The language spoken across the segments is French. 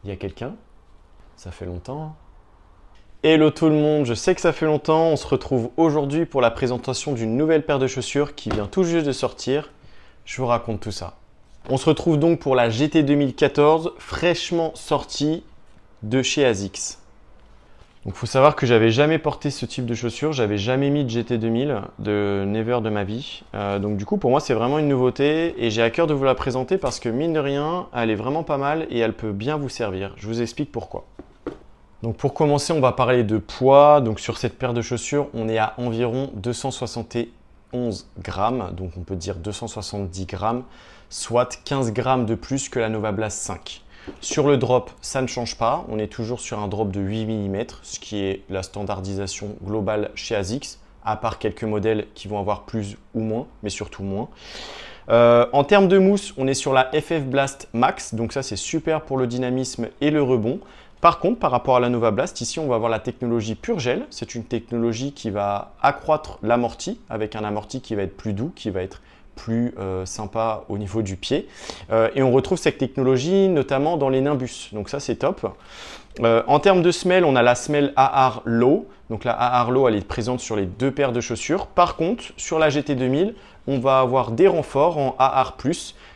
Il y a quelqu'un? Ça fait longtemps. Hello tout le monde, je sais que ça fait longtemps. On se retrouve aujourd'hui pour la présentation d'une nouvelle paire de chaussures qui vient tout juste de sortir. Je vous raconte tout ça. On se retrouve donc pour la GT 2014, fraîchement sortie de chez ASICS. Donc il faut savoir que j'avais jamais porté ce type de chaussures, j'avais jamais mis de GT 2000, de never de ma vie. Donc du coup pour moi c'est vraiment une nouveauté et j'ai à cœur de vous la présenter parce que mine de rien, elle est vraiment pas mal et elle peut bien vous servir. Je vous explique pourquoi. Donc pour commencer, on va parler de poids. Donc sur cette paire de chaussures, on est à environ 271 grammes, donc on peut dire 270 grammes, soit 15 grammes de plus que la Nova Blast 5. Sur le drop, ça ne change pas. On est toujours sur un drop de 8 mm, ce qui est la standardisation globale chez ASICS, à part quelques modèles qui vont avoir plus ou moins, mais surtout moins. En termes de mousse, on est sur la FF Blast Max, donc ça c'est super pour le dynamisme et le rebond. Par contre, par rapport à la Nova Blast, ici on va avoir la technologie Pure Gel. C'est une technologie qui va accroître l'amorti, avec un amorti qui va être plus doux, qui va être plus sympa au niveau du pied. Et on retrouve cette technologie notamment dans les Nimbus, donc ça c'est top. En termes de semelle, on a la semelle AR Low. Donc la AR Low, elle est présente sur les deux paires de chaussures. Par contre, sur la GT 2000, on va avoir des renforts en AR+,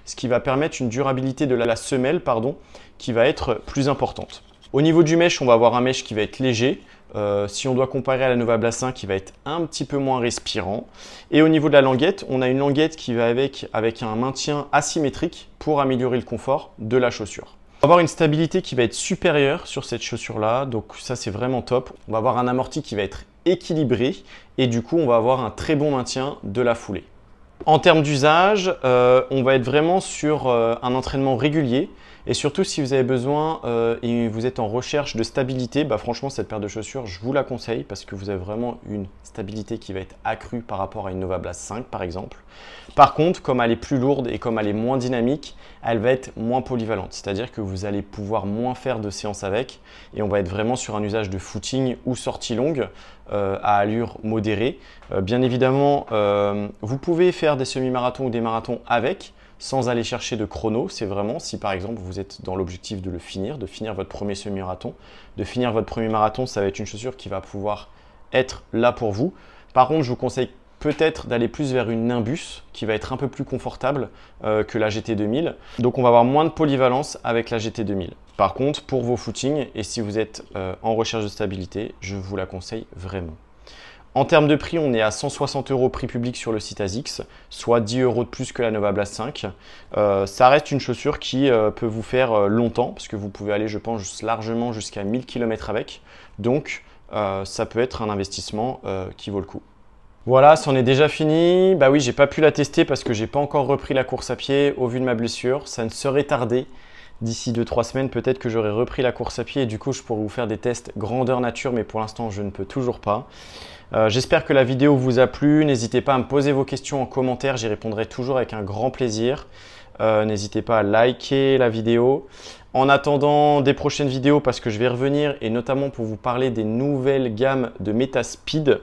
ce qui va permettre une durabilité de la semelle qui va être plus importante. Au niveau du mesh, on va avoir un mesh qui va être léger. Si on doit comparer à la Nova Blast 5, qui va être un petit peu moins respirant. Et au niveau de la languette, on a une languette qui va avec un maintien asymétrique pour améliorer le confort de la chaussure. On va avoir une stabilité qui va être supérieure sur cette chaussure-là, donc ça c'est vraiment top. On va avoir un amorti qui va être équilibré et du coup on va avoir un très bon maintien de la foulée. En termes d'usage, on va être vraiment sur un entraînement régulier. Et surtout, si vous avez besoin et vous êtes en recherche de stabilité, franchement, cette paire de chaussures, je vous la conseille parce que vous avez vraiment une stabilité qui va être accrue par rapport à une Nova Blast 5, par exemple. Par contre, comme elle est plus lourde et comme elle est moins dynamique, elle va être moins polyvalente. C'est-à-dire que vous allez pouvoir moins faire de séances avec et on va être vraiment sur un usage de footing ou sortie longue à allure modérée. Bien évidemment, vous pouvez faire des semi-marathons ou des marathons avec, sans aller chercher de chrono. C'est vraiment si par exemple vous êtes dans l'objectif de finir votre premier semi-marathon. De finir votre premier marathon, ça va être une chaussure qui va pouvoir être là pour vous. Par contre, je vous conseille peut-être d'aller plus vers une Nimbus qui va être un peu plus confortable que la GT 2000. Donc on va avoir moins de polyvalence avec la GT 2000. Par contre, pour vos footings et si vous êtes en recherche de stabilité, je vous la conseille vraiment. En termes de prix, on est à 160 € prix public sur le site ASICS, soit 10 € de plus que la Nova Blast 5. Ça reste une chaussure qui peut vous faire longtemps, parce que vous pouvez aller, je pense, largement jusqu'à 1000 km avec. Donc, ça peut être un investissement qui vaut le coup. Voilà, c'en est déjà fini. Bah oui, j'ai pas pu la tester parce que j'ai pas encore repris la course à pied au vu de ma blessure. Ça ne serait tardé. D'ici 2-3 semaines, peut-être que j'aurai repris la course à pied et du coup, je pourrai vous faire des tests grandeur nature, mais pour l'instant, je ne peux toujours pas. J'espère que la vidéo vous a plu. N'hésitez pas à me poser vos questions en commentaire, j'y répondrai toujours avec un grand plaisir. N'hésitez pas à liker la vidéo. En attendant des prochaines vidéos, parce que je vais revenir et notamment pour vous parler des nouvelles gammes de Metaspeed.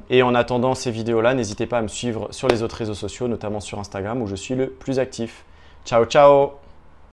Et en attendant ces vidéos-là, n'hésitez pas à me suivre sur les autres réseaux sociaux, notamment sur Instagram où je suis le plus actif. Ciao, ciao!